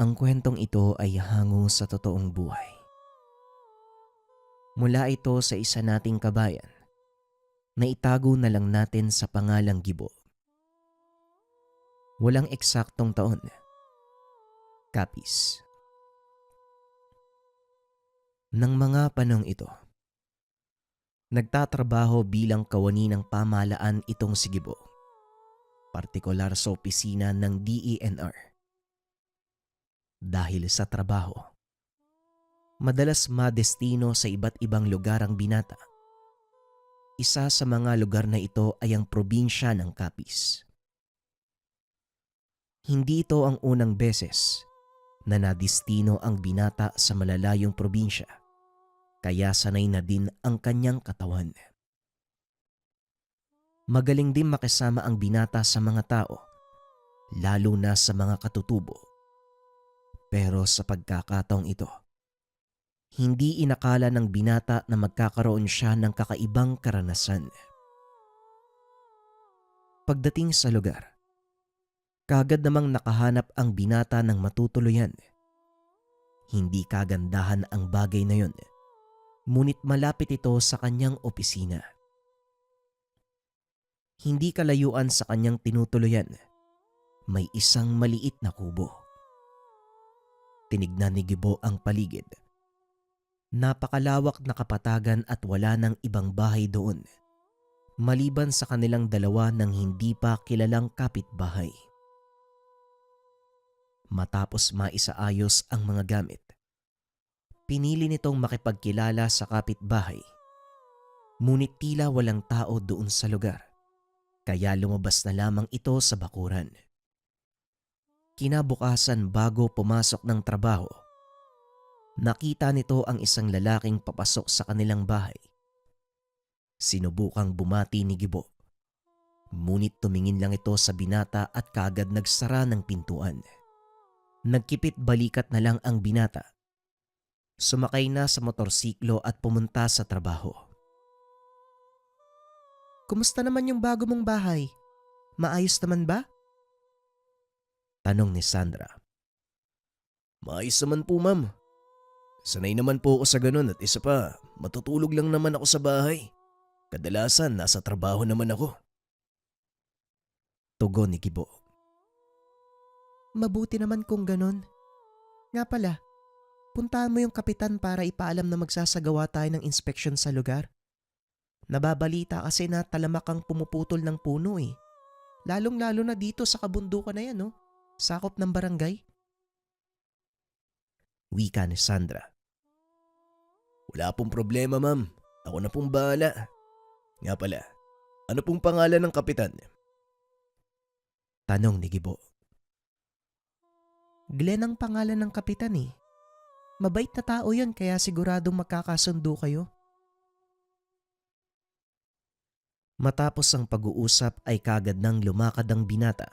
Ang kwentong ito ay hango sa totoong buhay. Mula ito sa isa nating kabayan na itago na lang natin sa pangalang Gibo. Walang eksaktong taon. Kapis. Nang mga panong ito, nagtatrabaho bilang kawani ng pamahalaan itong si Gibo, partikular sa opisina ng DENR. Dahil sa trabaho, madalas madestino sa iba't ibang lugar ang binata. Isa sa mga lugar na ito ay ang probinsya ng Capiz. Hindi ito ang unang beses na nadestino ang binata sa malalayong probinsya, kaya sanay na din ang kanyang katawan. Magaling din makisama ang binata sa mga tao, lalo na sa mga katutubo. Pero sa pagkakataong ito, hindi inakala ng binata na magkakaroon siya ng kakaibang karanasan. Pagdating sa lugar, kaagad namang nakahanap ang binata ng matutuluyan. Hindi kagandahan ang bagay na yon, ngunit malapit ito sa kanyang opisina. Hindi kalayuan sa kanyang tinutuluyan, may isang maliit na kubo. Tinignan ni Gibo ang paligid. Napakalawak na kapatagan at wala ng ibang bahay doon, maliban sa kanilang dalawa ng hindi pa kilalang kapitbahay. Matapos maisaayos ang mga gamit, pinili nitong makipagkilala sa kapitbahay. Ngunit tila walang tao doon sa lugar, kaya lumabas na lamang ito sa bakuran. Kinabukasan bago pumasok ng trabaho, nakita nito ang isang lalaking papasok sa kanilang bahay. Sinubukang bumati ni Gibo, ngunit tumingin lang ito sa binata at kaagad nagsara ng pintuan. Nagkipit balikat na lang ang binata. Sumakay na sa motorsiklo at pumunta sa trabaho. "Kumusta naman yung bago mong bahay? Maayos naman ba?" tanong ni Sandra. Maayos naman po, ma'am. Sanay naman po ako sa ganun at isa pa, matutulog lang naman ako sa bahay. Kadalasan nasa trabaho naman ako. Tugon ni Gibo. Mabuti naman kung ganon. Nga pala, puntahan mo yung kapitan para ipaalam na magsasagawa tayo ng inspeksyon sa lugar. Nababalita kasi na talamak ang pumuputol ng puno eh. Lalong-lalo na dito sa kabundukan na yan, no? Sakop ng barangay. Wika ni Sandra. Wala pong problema, ma'am. Ako na pong bahala. Nga pala, ano pong pangalan ng kapitan? Tanong ni Gibo. Glenn ang pangalan ng kapitan eh. Mabait na tao yan kaya siguradong magkakasundo kayo. Matapos ang pag-uusap ay kagad nang lumakad ang binata.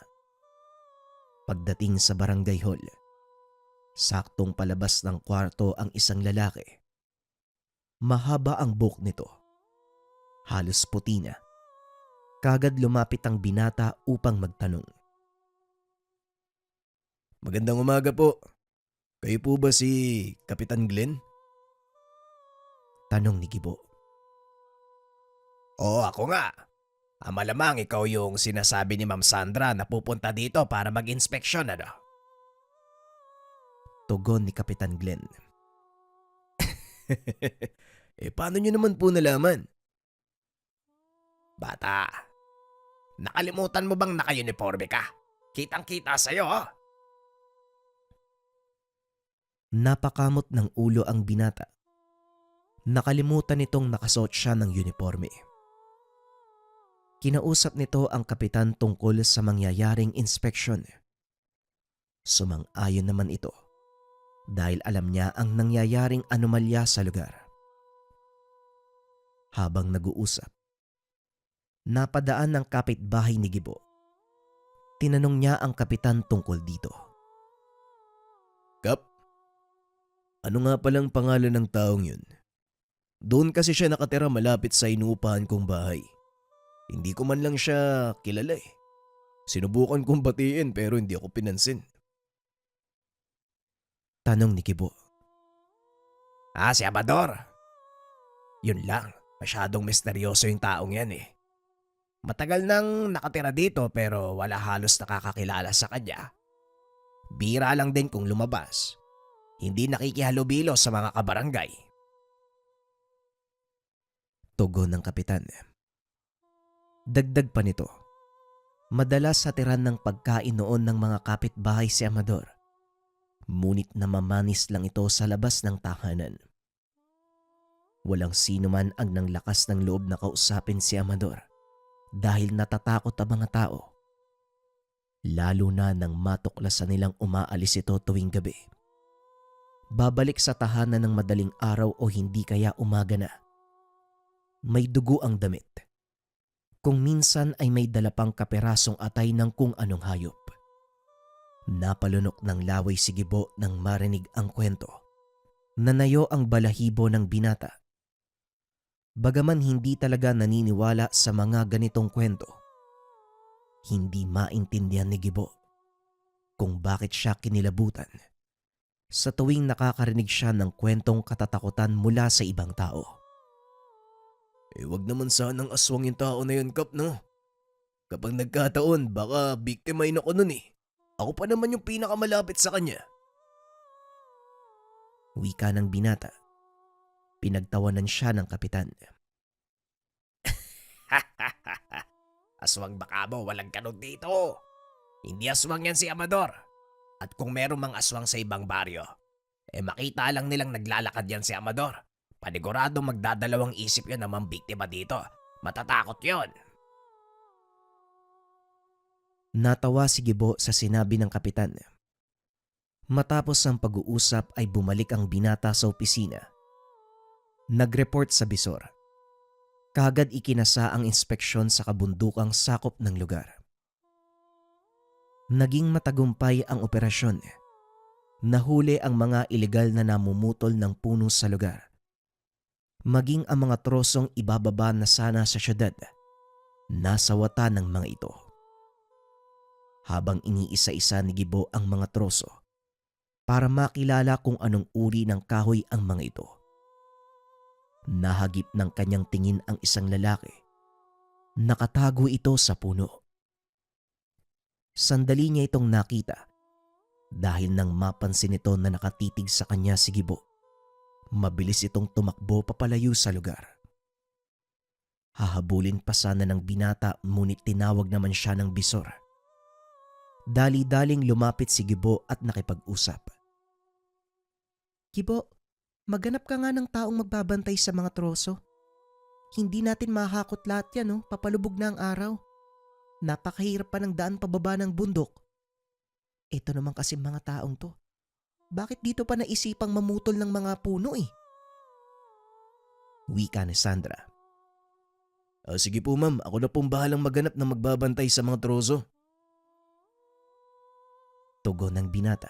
Pagdating sa barangay hall, saktong palabas ng kwarto ang isang lalaki. Mahaba ang buhok nito. Halos puti na. Kagad lumapit ang binata upang magtanong. Magandang umaga po. Kayo po ba si Kapitan Glenn? Tanong ni Gibo. Oo, ako nga. Malamang ikaw yung sinasabi ni Ma'am Sandra na pupunta dito para mag-inspeksyon, ano? Tugon ni Kapitan Glenn. Paano nyo naman po nalaman? Bata, nakalimutan mo bang naka-uniforme ka? Kitang-kita sa'yo, oh. Napakamot ng ulo ang binata. Nakalimutan nitong nakasuot siya ng uniforme. Kinausap nito ang kapitan tungkol sa mangyayaring inspeksyon. Sumang-ayon naman ito dahil alam niya ang nangyayaring anomalya sa lugar. Habang nag-uusap, napadaan ng kapitbahay ni Gibo. Tinanong niya ang kapitan tungkol dito. Kap, ano nga palang pangalan ng taong yun? Doon kasi siya nakatira malapit sa inuupahan kong bahay. Hindi ko man lang siya kilala eh. Sinubukan kong batiin pero hindi ako pinansin. Tanong ni Gibo. Si Amador. Yun lang, masyadong misteryoso yung taong yan eh. Matagal nang nakatira dito pero wala halos nakakakilala sa kanya. Bira lang din kung lumabas. Hindi nakikihalubilo sa mga kabarangay. Tugon ng kapitan. Dagdag pa nito, madalas hatiran ng pagkain noon ng mga kapitbahay si Amador. Ngunit namamanis lang ito sa labas ng tahanan. Walang sino man ang nanglakas ng loob na kausapin si Amador dahil natatakot ang mga tao. Lalo na nang matuklasan nilang umaalis ito tuwing gabi. Babalik sa tahanan ng madaling araw o hindi kaya umaga na. May dugo ang damit. Kung minsan ay may dala pang kaperasong atay ng kung anong hayop. Napalunok ng laway si Gibo nang marinig ang kwento. Nanayo ang balahibo ng binata. Bagaman hindi talaga naniniwala sa mga ganitong kwento, hindi maintindihan ni Gibo kung bakit siya kinilabutan sa tuwing nakakarinig siya ng kwentong katatakutan mula sa ibang tao. Wag naman sanang aswang yung tao na yun, Kap, no? Kapag nagkataon, baka biktimahin ako nun eh. Ako pa naman yung pinakamalapit sa kanya. Wika ng binata. Pinagtawanan siya ng kapitan. Aswang baka mo, walang kanod dito. Hindi aswang yan si Amador. At kung meron mang aswang sa ibang baryo, makita lang nilang naglalakad yan si Amador. Panigurado magdadalawang isip yun na mambiktima dito. Matatakot yun. Natawa si Gibo sa sinabi ng kapitan. Matapos ang pag-uusap ay bumalik ang binata sa opisina. Nag-report sa bisor. Kaagad ikinasa ang inspeksyon sa kabundukang sakop ng lugar. Naging matagumpay ang operasyon. Nahuli ang mga ilegal na namumutol ng puno sa lugar. Maging ang mga trosong ibababa na sana sa syudad, nasa wata ng mga ito. Habang iniisa-isa ni Gibo ang mga troso para makilala kung anong uri ng kahoy ang mga ito. Nahagip ng kanyang tingin ang isang lalaki. Nakatago ito sa puno. Sandali niya itong nakita dahil nang mapansin ito na nakatitig sa kanya si Gibo. Mabilis itong tumakbo papalayo sa lugar. Hahabulin pa sana ng binata ngunit tinawag naman siya ng bisor. Dali-daling lumapit si Gibo at nakipag-usap. Gibo, maghanap ka nga ng taong magbabantay sa mga troso. Hindi natin mahakot lahat yan, no? Papalubog na ang araw. Napakahirap pa ng daan pababa ng bundok. Ito naman kasi mga taong to. Bakit dito pa naisipang mamutol ng mga puno eh? Wika ni Sandra. Sige po ma'am, ako na pong bahalang maghanap na magbabantay sa mga troso. Tugon ng binata.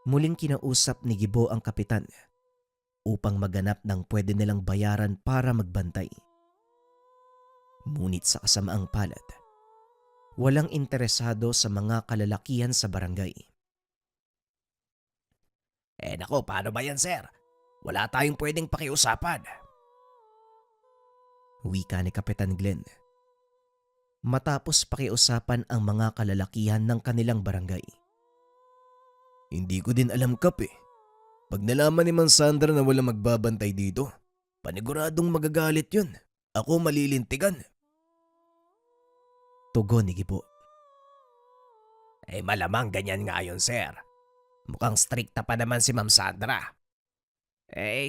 Muling kinausap ni Gibo ang kapitan upang maghanap ng pwede nilang bayaran para magbantay. Ngunit sa kasamaang palad, walang interesado sa mga kalalakihan sa barangay. Nako, paano ba yan, sir? Wala tayong pwedeng pakiusapan. Wika ni Kapitan Glenn. Matapos pakiusapan ang mga kalalakihan ng kanilang barangay. Hindi ko din alam, Kap eh. Pag nalaman ni Mang Sandra na walang magbabantay dito, paniguradong magagalit yun. Ako malilintigan. Tugon ni Gibo. Malamang ganyan nga yun, sir. Mukhang strikta pa naman si Ma'am Sandra.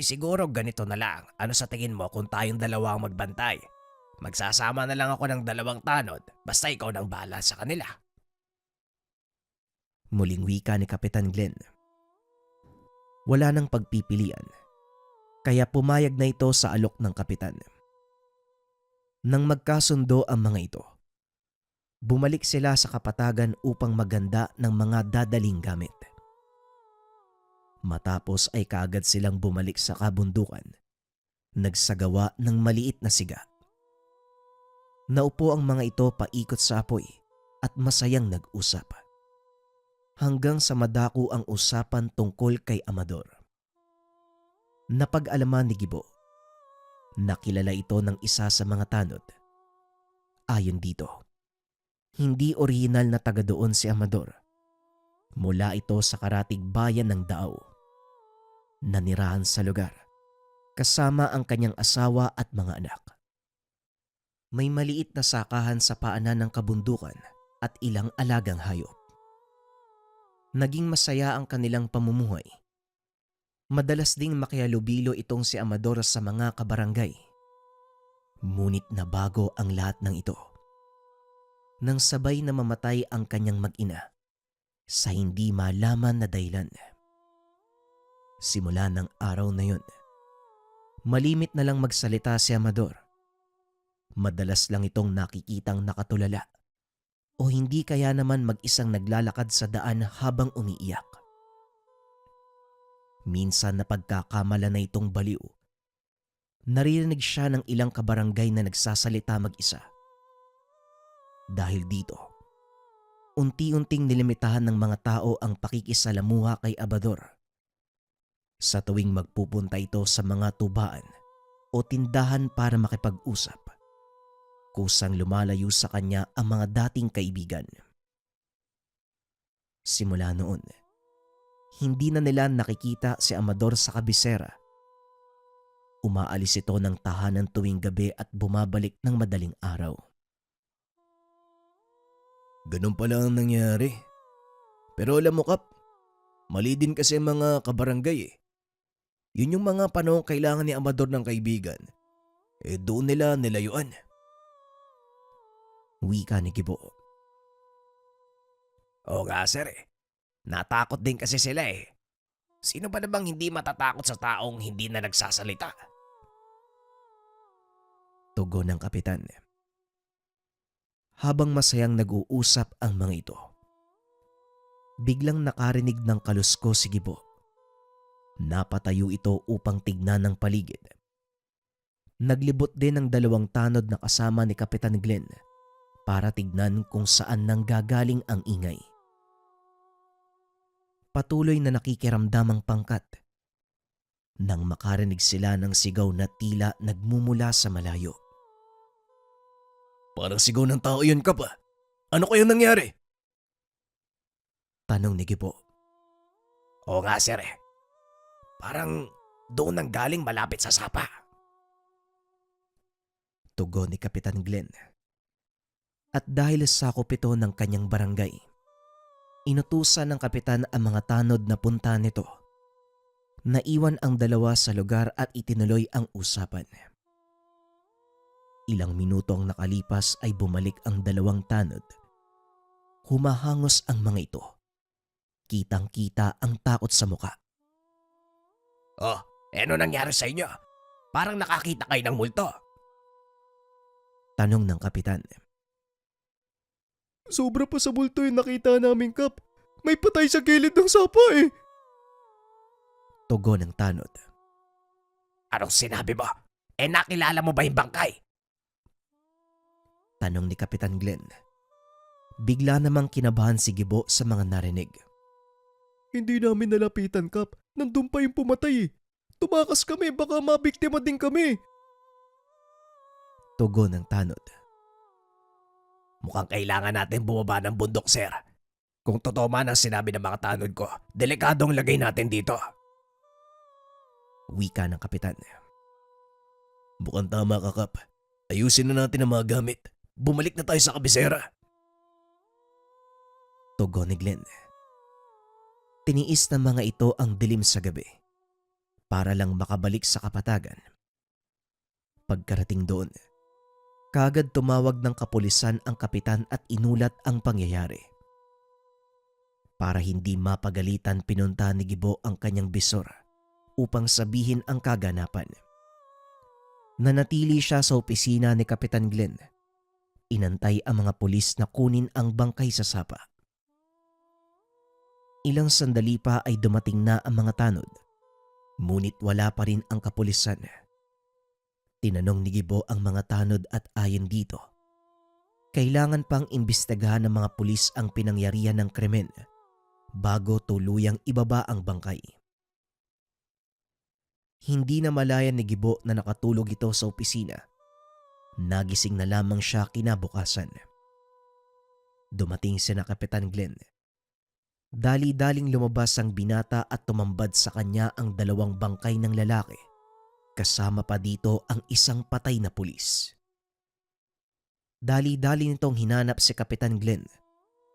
Siguro ganito na lang. Ano sa tingin mo kung tayong dalawa ang magbantay? Magsasama na lang ako ng 2 tanod, basta ikaw nang bahala sa kanila. Muling wika ni Kapitan Glenn. Wala nang pagpipilian, kaya pumayag na ito sa alok ng kapitan. Nang magkasundo ang mga ito, bumalik sila sa kapatagan upang maganda ng mga dadaling gamit. Matapos ay kaagad silang bumalik sa kabundukan, nagsagawa ng maliit na siga. Naupo ang mga ito paikot sa apoy at masayang nag-usap. hanggang sa madako ang usapan tungkol kay Amador. Napag-alaman ni Gibo na kilala ito ng isa sa mga tanod. Ayon dito, hindi orihinal na taga doon si Amador. Mula ito sa karatig bayan ng Dao. Nanirahan sa lugar, kasama ang kanyang asawa at mga anak. May maliit na sakahan sa paanan ng kabundukan at ilang alagang hayop. Naging masaya ang kanilang pamumuhay. Madalas ding makihalubilo itong si Amador sa mga kabarangay. Ngunit nabago ang lahat ng ito nang sabay na mamatay ang kanyang mag-ina sa hindi malaman na dahilan. Simula ng araw na yun, malimit na lang magsalita si Amador. Madalas lang itong nakikitang nakatulala o hindi kaya naman mag-isang naglalakad sa daan habang umiiyak. Minsan napagkakamala na itong baliw. Naririnig siya ng ilang kabarangay na nagsasalita mag-isa. Dahil dito, unti-unting nilimitahan ng mga tao ang pakikisalamuha kay Amador. Sa tuwing magpupunta ito sa mga tubaan o tindahan para makipag-usap, kusang lumalayo sa kanya ang mga dating kaibigan. Simula noon, hindi na nila nakikita si Amador sa kabisera. Umaalis ito ng tahanan tuwing gabi at bumabalik ng madaling araw. Ganun pala ang nangyari. Pero alam mo, Kap, mali din kasi ang mga kabarangay eh. Yun yung mga panahong kailangan ni Amador ng kaibigan. Doon nila nilayuan. Wika ni Gibo. Oo nga sir eh. Natakot din kasi sila eh. Sino ba namang hindi matatakot sa taong hindi na nagsasalita? Tugon ng kapitan. Habang masayang nag-uusap ang mga ito, biglang nakarinig ng kalusko si Gibo. Napatayo ito upang tignan ng paligid. Naglibot din ang dalawang tanod na kasama ni Kapitan Glenn para tignan kung saan nanggagaling ang ingay. Patuloy na nakikiramdam ang pangkat nang makarinig sila ng sigaw na tila nagmumula sa malayo. Parang sigaw ng tao yun, Kap ah. Ano kayang nangyari? Tanong ni Gibo. Oo nga sir eh. Parang doon nang galing malapit sa sapa. Tugon ni Kapitan Glenn. At dahil sakop ito ng kanyang barangay, inutusan ng kapitan ang mga tanod na punta nito. Naiwan ang dalawa sa lugar at itinuloy ang usapan. Ilang minuto ang nakalipas ay bumalik ang dalawang tanod. Humahangos ang mga ito. Kitang-kita ang takot sa muka. Oh, ano nangyari sa inyo? Parang nakakita kayo ng multo. Tanong ng kapitan. Sobra pa sa multo yung nakita namin, Kap. May patay sa gilid ng sapa eh. Tugon ng tanod. Anong sinabi mo? Nakilala mo ba yung bangkay? Tanong ni Kapitan Glenn. Bigla namang kinabahan si Gibo sa mga narinig. Hindi namin nalapitan, Kap. Nandun pa yung pumatay eh. Tumakas kami, baka mabiktima din kami. Tugon ng tanod. Mukhang kailangan natin bumaba ng bundok, sir. Kung totoo man ang sinabi ng mga tanod ko, delikadong lagay natin dito. Wika ng kapitan. Mukhang tama ka, Kap. Ayusin na natin ang mga gamit. Bumalik na tayo sa kabisera. Tugon ni Glenn. Tiniis ng mga ito ang dilim sa gabi para lang makabalik sa kapatagan. Pagkarating doon, kaagad tumawag ng kapulisan ang kapitan at inulat ang pangyayari. Para hindi mapagalitan, pinunta ni Gibo ang kanyang bisor upang sabihin ang kaganapan. Nanatili siya sa opisina ni Kapitan Glenn. Inantay ang mga pulis na kunin ang bangkay sa sapa. Ilang sandali pa ay dumating na ang mga tanod, ngunit wala pa rin ang kapulisan. Tinanong ni Gibo ang mga tanod at ayon dito, kailangan pang imbestigahan ng mga pulis ang pinangyarihan ng krimen bago tuluyang ibaba ang bangkay. Hindi na malayan ni Gibo na nakatulog ito sa opisina. Nagising na lamang siya kinabukasan. Dumating sina Kapitan Glenn. Dali-daling lumabas ang binata at tumambad sa kanya ang dalawang bangkay ng lalaki. Kasama pa dito ang isang patay na pulis. Dali-dali nitong hinanap si Kapitan Glenn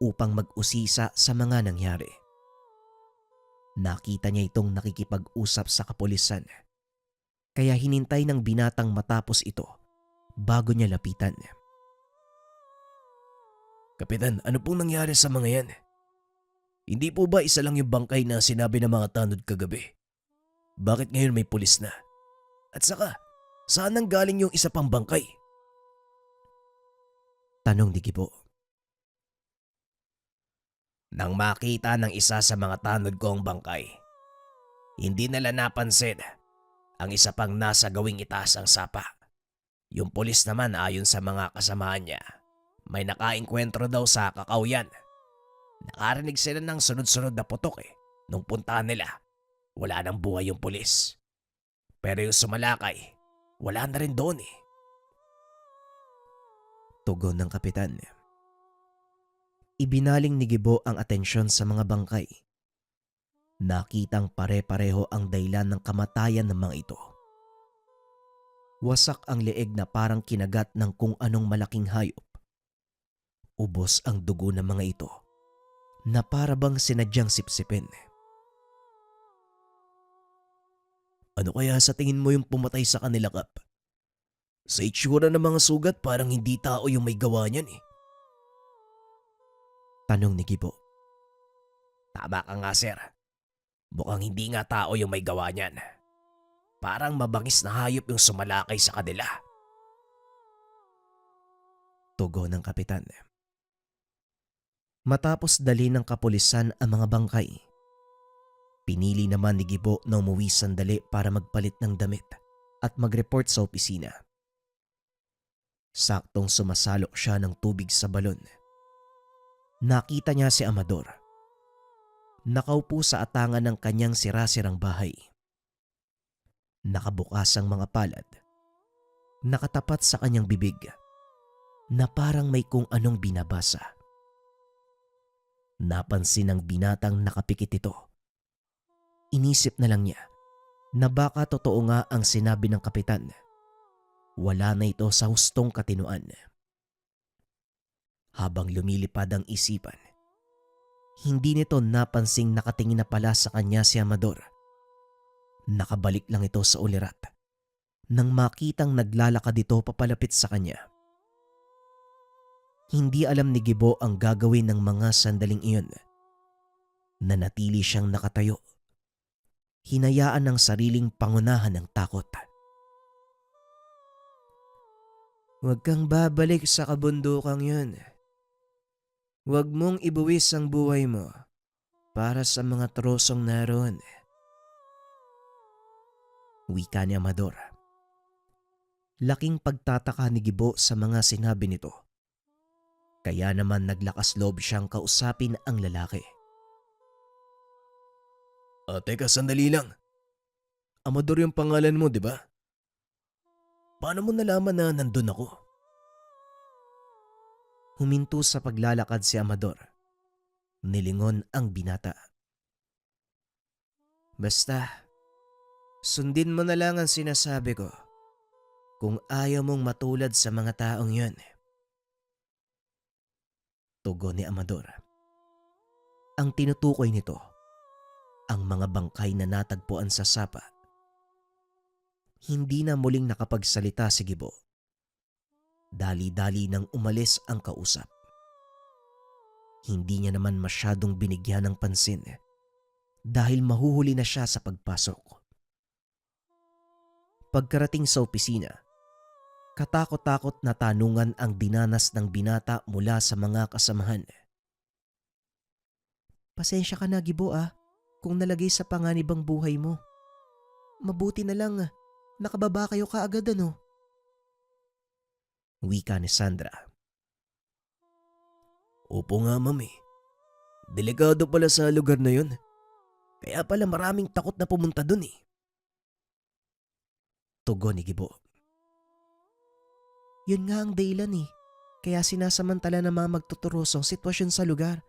upang mag-usisa sa mga nangyari. Nakita niya itong nakikipag-usap sa kapulisan. Kaya hinintay ng binatang matapos ito bago niya lapitan. Kapitan, ano pong nangyari sa mga yan? Hindi po ba isa lang yung bangkay na sinabi ng mga tanod kagabi? Bakit ngayon may pulis na? At saka, saan nang galing yung isa pang bangkay? Tanong ni Gibo. Nang makita ng isa sa mga tanod ko ang bangkay, hindi nila napansin ang isa pang nasa gawing itaas ang sapa. Yung pulis naman ayon sa mga kasamaan niya, may nakaengkwentro daw sa kakawyan. Nakarinig sila ng sunod-sunod na putok nung puntahan nila, wala nang buhay yung pulis. Pero yung sumalakay, wala na rin doon Tugon ng kapitan. Ibinaling ni Gibo ang atensyon sa mga bangkay. Nakitang pare-pareho ang dahilan ng kamatayan ng mga ito. Wasak ang leeg na parang kinagat ng kung anong malaking hayop. Ubos ang dugo ng mga ito na para bang sinadyang sipsipin. Ano kaya sa tingin mo yung pumatay sa kanila, Kap? Sa itsura ng mga sugat parang hindi tao yung may gawa niyan Tanong ni Gibo. Tama ka nga, sir. Mukhang hindi nga tao yung may gawa niyan. Parang mabangis na hayop yung sumalakay sa kanila. Tugon ng kapitan. Matapos dali ng kapulisan ang mga bangkay, pinili naman ni Gibo na umuwi sandali para magpalit ng damit at mag-report sa opisina. Saktong sumasalo siya ng tubig sa balon. Nakita niya si Amador. Nakaupo sa atangan ng kanyang sira-sirang bahay. Nakabukas ang mga palad. Nakatapat sa kanyang bibig na parang may kung anong binabasa. Napansin ng binatang nakapikit ito. Inisip na lang niya na baka totoo nga ang sinabi ng kapitan. Wala na ito sa hustong katinuan. Habang lumilipad ang isipan, hindi nito napansing nakatingin na pala sa kanya si Amador. Nakabalik lang ito sa ulirat nang makitang naglalakad ito papalapit sa kanya. Hindi alam ni Gibo ang gagawin ng mga sandaling iyon. Nanatili siyang nakatayo. Hinayaan ng sariling pangunahan ng takot. Huwag kang babalik sa kabundukang yun. Huwag mong ibuwis ang buhay mo para sa mga trosong naroon. Wika ni Amador. Laking pagtataka ni Gibo sa mga sinabi nito. Kaya naman naglakas loob siyang kausapin ang lalaki. Teka, sandali lang. Amador yung pangalan mo, di ba? Paano mo nalaman na nandun ako? Huminto sa paglalakad si Amador. Nilingon ang binata. Basta, sundin mo na lang ang sinasabi ko kung ayaw mong matulad sa mga taong yun. Tugon ni Amador. Ang tinutukoy nito, ang mga bangkay na natagpuan sa sapa. Hindi na muling nakapagsalita si Gibo. Dali-dali nang umalis ang kausap. Hindi niya naman masyadong binigyan ng pansin dahil mahuhuli na siya sa pagpasok. Pagkarating sa opisina, katakot-takot na tanungan ang dinanas ng binata mula sa mga kasamahan. Pasensya ka na, Gibo kung nalagay sa panganibang buhay mo. Mabuti na lang nakababa kayo kaagad Wika ni Sandra. Opo nga, mami. Delikado pala sa lugar na yun. Kaya pala maraming takot na pumunta dun eh. Tugon ni Gibo. Yun nga ang dahilan eh. Kaya sinasamantala ng mga magtuturoso ang sitwasyon sa lugar.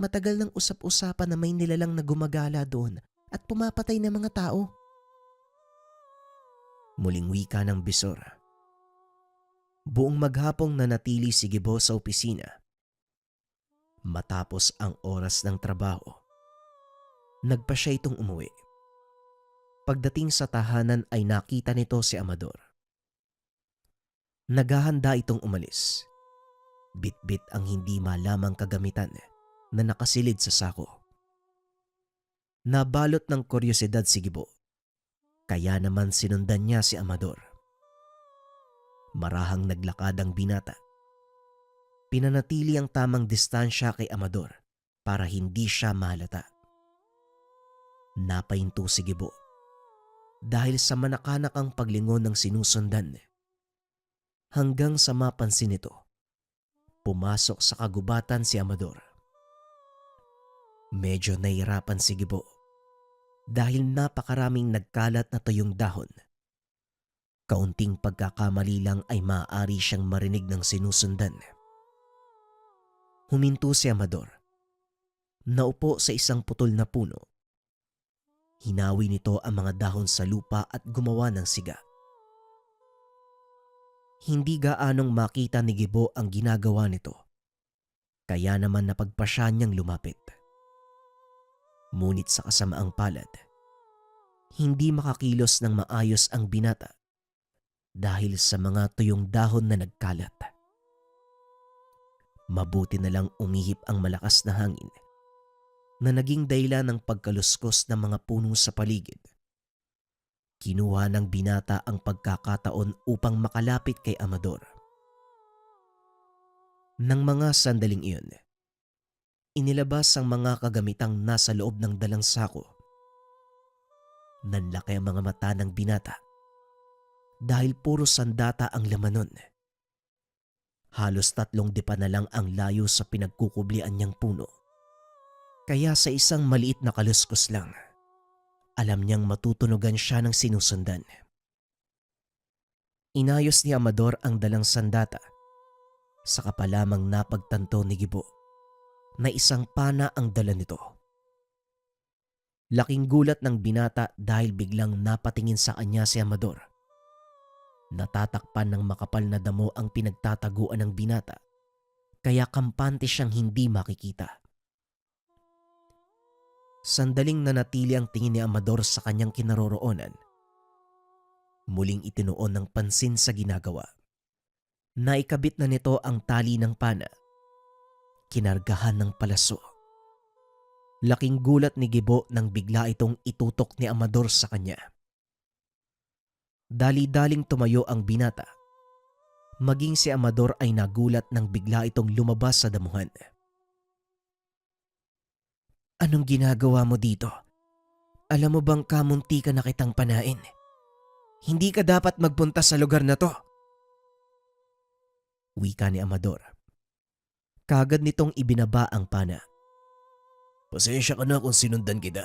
Matagal nang usap-usapan na may nilalang na gumagala doon at pumapatay ng mga tao. Muling wika ng bisor. Buong maghapong nanatili si Gibo sa opisina. Matapos ang oras ng trabaho, nagpa siya itong umuwi. Pagdating sa tahanan ay nakita nito si Amador. Naghahanda itong umalis. Bit-bit ang hindi malamang kagamitan na nakasilid sa sako. Nabalot ng kuryosidad si Gibo, kaya naman sinundan niya si Amador. Marahang naglakad ang binata. Pinanatili ang tamang distansya kay Amador para hindi siya mahalata. Napahinto si Gibo dahil sa manakanakang paglingon ng sinusundan. Hanggang sa mapansin nito, pumasok sa kagubatan si Amador. Medyo nahirapan si Gibo dahil napakaraming nagkalat na tuyong dahon. Kaunting pagkakamali lang ay maaari siyang marinig ng sinusundan. Huminto si Amador. Naupo sa isang putol na puno. Hinawi nito ang mga dahon sa lupa at gumawa ng siga. Hindi gaanong makita ni Gibo ang ginagawa nito, kaya naman napagpasya niyang lumapit. Ngunit sa kasamaang palad, hindi makakilos ng maayos ang binata dahil sa mga tuyong dahon na nagkalat. Mabuti na lang umihip ang malakas na hangin na naging dahilan ng pagkaluskos ng mga puno sa paligid. Kinuha ng binata ang pagkakataon upang makalapit kay Amador. Nang mga sandaling iyon, inilabas ang mga kagamitang nasa loob ng dalang sako. Nanlaki ang mga mata ng binata dahil puro sandata ang laman nun. Halos 3 dipa na lang ang layo sa pinagkukublian niyang puno. Kaya sa isang maliit na kaluskos lang, alam niyang matutunugan siya ng sinusundan. Inayos ni Amador ang dalang sandata. Saka pa lamang napagtanto ni Gibo na isang pana ang dala nito. Laking gulat ng binata dahil biglang napatingin sa kanya si Amador. Natatakpan ng makapal na damo ang pinagtataguan ng binata, kaya kampante siyang hindi makikita. Sandaling nanatili ang tingin ni Amador sa kanyang kinaroroonan. Muling itinuon ng pansin sa ginagawa. Naikabit na nito ang tali ng pana. Kinargahan ng palaso. Laking gulat ni Gibo nang bigla itong itutok ni Amador sa kanya. Dali-daling tumayo ang binata. Maging si Amador ay nagulat nang bigla itong lumabas sa damuhan. Anong ginagawa mo dito? Alam mo bang kamunti ka na kitang panain? Hindi ka dapat magpunta sa lugar na to. Wika ni Amador. Kagad nitong ibinaba ang pana. Pasensya ka na kung sinundan kita.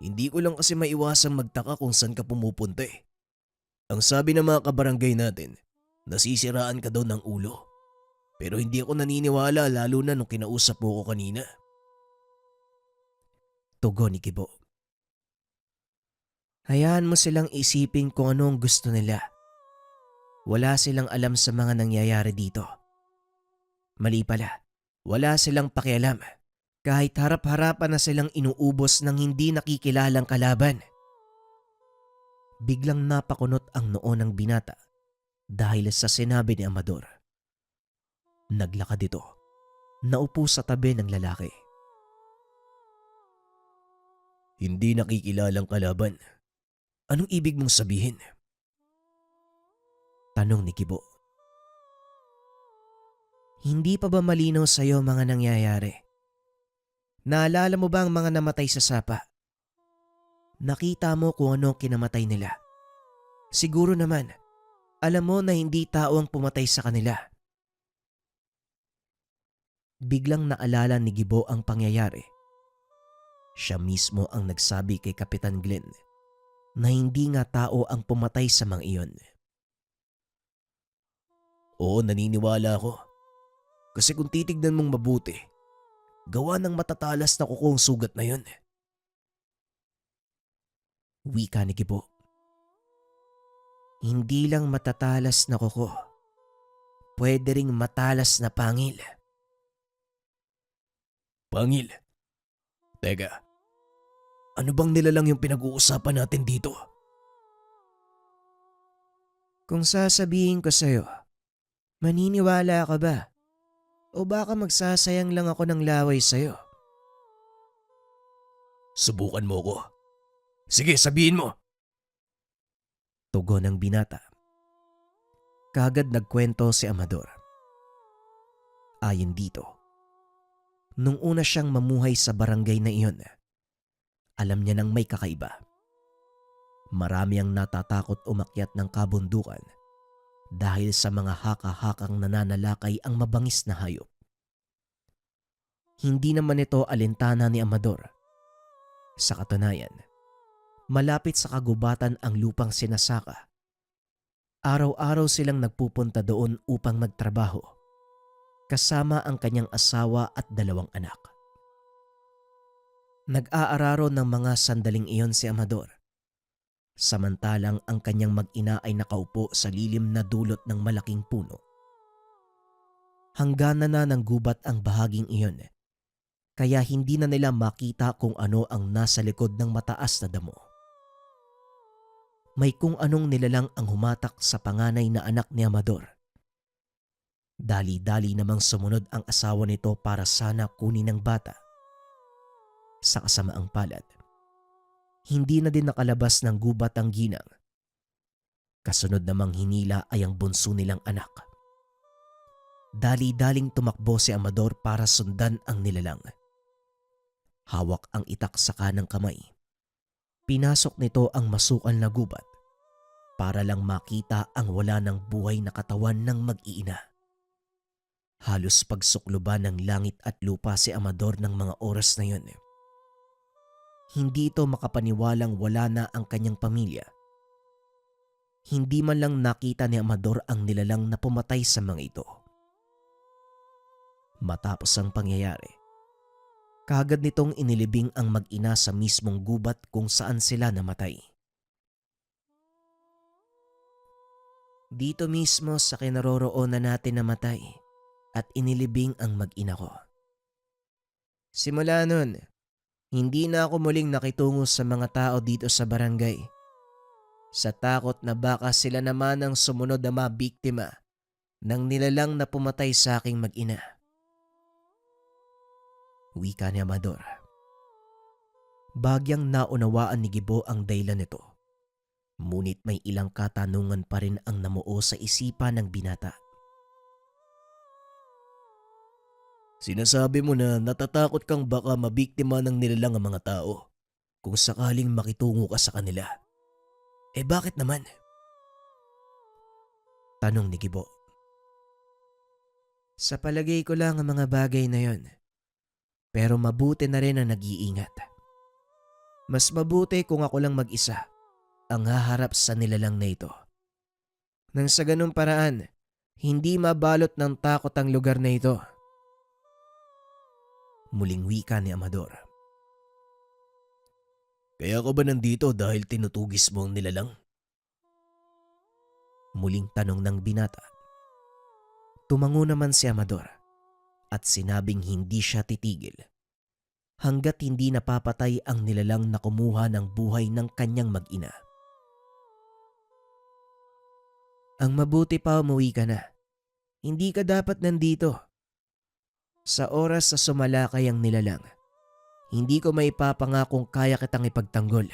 Hindi ko lang kasi maiwasang magtaka kung saan ka pumupunta eh. Ang sabi ng mga kabarangay natin, nasisiraan ka daw ng ulo. Pero hindi ako naniniwala lalo na nung kinausap mo ko kanina. Tugon ni Gibo. Hayaan mo silang isipin kung ano ang gusto nila. Wala silang alam sa mga nangyayari dito. Mali pala, wala silang pakialam kahit harap-harapan na silang inuubos ng hindi nakikilalang kalaban. Biglang napakunot ang noo ng binata dahil sa sinabi ni Amador. Naglakad ito, naupo sa tabi ng lalaki. Hindi nakikilalang kalaban. Anong ibig mong sabihin? Tanong ni Gibo. Hindi pa ba malinaw sa'yo mga nangyayari? Naalala mo ba ang mga namatay sa sapa? Nakita mo kung ano kinamatay nila. Siguro naman, alam mo na hindi tao ang pumatay sa kanila. Biglang naalala ni Gibo ang pangyayari. Siya mismo ang nagsabi kay Kapitan Glenn na hindi nga tao ang pumatay sa mga iyon. Oo, naniniwala ako. Kasi kung titignan mong mabuti, gawa ng matatalas na kuko ang sugat na yun. Wika ni Gibo. Hindi lang matatalas na kuko, pwede ring matalas na pangil. Pangil? Teka, ano bang nilalang yung pinag-uusapan natin dito? Kung sasabihin ko sa'yo, maniniwala ka ba? O baka magsasayang lang ako ng laway sa'yo? Subukan mo ko. Sige, sabihin mo. Tugon ng binata. Kagad nagkwento si Amador. Ayon dito, nung una siyang mamuhay sa barangay na iyon, alam niya nang may kakaiba. Marami ang natatakot umakyat ng kabundukan dahil sa mga haka-hakang nananalakay ang mabangis na hayop. Hindi naman ito alintana ni Amador. Sa katunayan, malapit sa kagubatan ang lupang sinasaka. Araw-araw silang nagpupunta doon upang magtrabaho, kasama ang kanyang asawa at 2 anak. Nag-aararo ng mga sandaling iyon si Amador, samantalang ang kanyang mag-ina ay nakaupo sa lilim na dulot ng malaking puno. Hangganan na ng gubat ang bahaging iyon, kaya hindi na nila makita kung ano ang nasa likod ng mataas na damo. May kung anong nilalang ang humatak sa panganay na anak ni Amador. Dali-dali namang sumunod ang asawa nito para sana kunin ang bata. Sa kasamaang palad, hindi na din nakalabas ng gubat ang ginang. Kasunod namang hinila ay ang bunso nilang anak. Dali-daling tumakbo si Amador para sundan ang nilalang. Hawak ang itak sa kanang kamay. Pinasok nito ang masukal na gubat para lang makita ang wala ng buhay na katawan ng mag-iina. Halos pagsukluban ng langit at lupa si Amador ng mga oras na yun. Hindi ito makapaniwalang wala na ang kanyang pamilya. Hindi man lang nakita ni Amador ang nilalang na pumatay sa mga ito. Matapos ang pangyayari, kaagad nitong inilibing ang mag-ina sa mismong gubat kung saan sila namatay. Dito mismo sa kinaroroonan natin namatay at inilibing ang mag-ina ko. Simula nun, hindi na ako muling nakitungo sa mga tao dito sa barangay. Sa takot na baka sila naman ang sumunod na mga biktima ng nilalang na pumatay sa aking mag-ina. Wika ni Amador. Bagyang naunawaan ni Gibo ang dahilan nito. Ngunit may ilang katanungan pa rin ang namuo sa isipan ng binata. Sinasabi mo na natatakot kang baka mabiktima ng nilalang ang mga tao kung sakaling makitungo ka sa kanila. Eh bakit naman? Tanong ni Gibo. Sa palagay ko lang ang mga bagay na yon. Pero mabuti na rin ang nag-iingat. Mas mabuti kung ako lang mag-isa ang haharap sa nilalang na ito. Nang sa ganung paraan, hindi mabalot ng takot ang lugar na ito. Muling wika ni Amador. Kaya ka ba nandito dahil tinutugis mo ang nilalang? Muling tanong ng binata. Tumango naman si Amador at sinabing hindi siya titigil hanggat hindi napapatay ang nilalang na kumuha ng buhay ng kanyang mag-ina. Ang mabuti pa umuwi ka na. Hindi ka dapat nandito. Sa oras sa sumalakay ang nilalang, hindi ko maipapangakong kaya kitang ipagtanggol.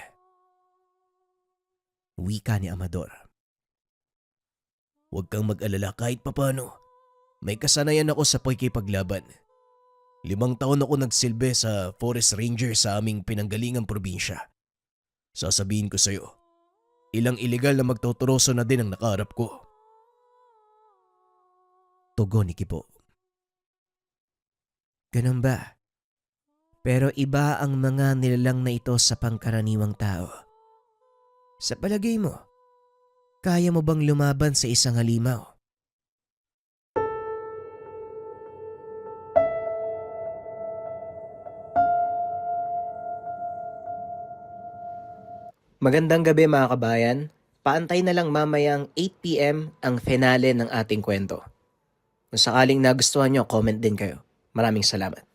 Wika ni Amador. Huwag kang mag-alala kahit papano. May kasanayan ako sa pakikipaglaban. 5 taon ako nagsilbi sa forest ranger sa aming pinanggalingang probinsya. Sasabihin ko sa'yo, ilang iligal na magtuturoso na din ang nakaharap ko. Tugon ni Gibo. Ganun ba? Pero iba ang mga nilalang na ito sa pangkaraniwang tao. Sa palagay mo, kaya mo bang lumaban sa isang halimaw? Magandang gabi mga kabayan. Paantay na lang mamayang 8 p.m. ang finale ng ating kwento. Kung sakaling nagustuhan nyo, comment din kayo. Maraming salamat.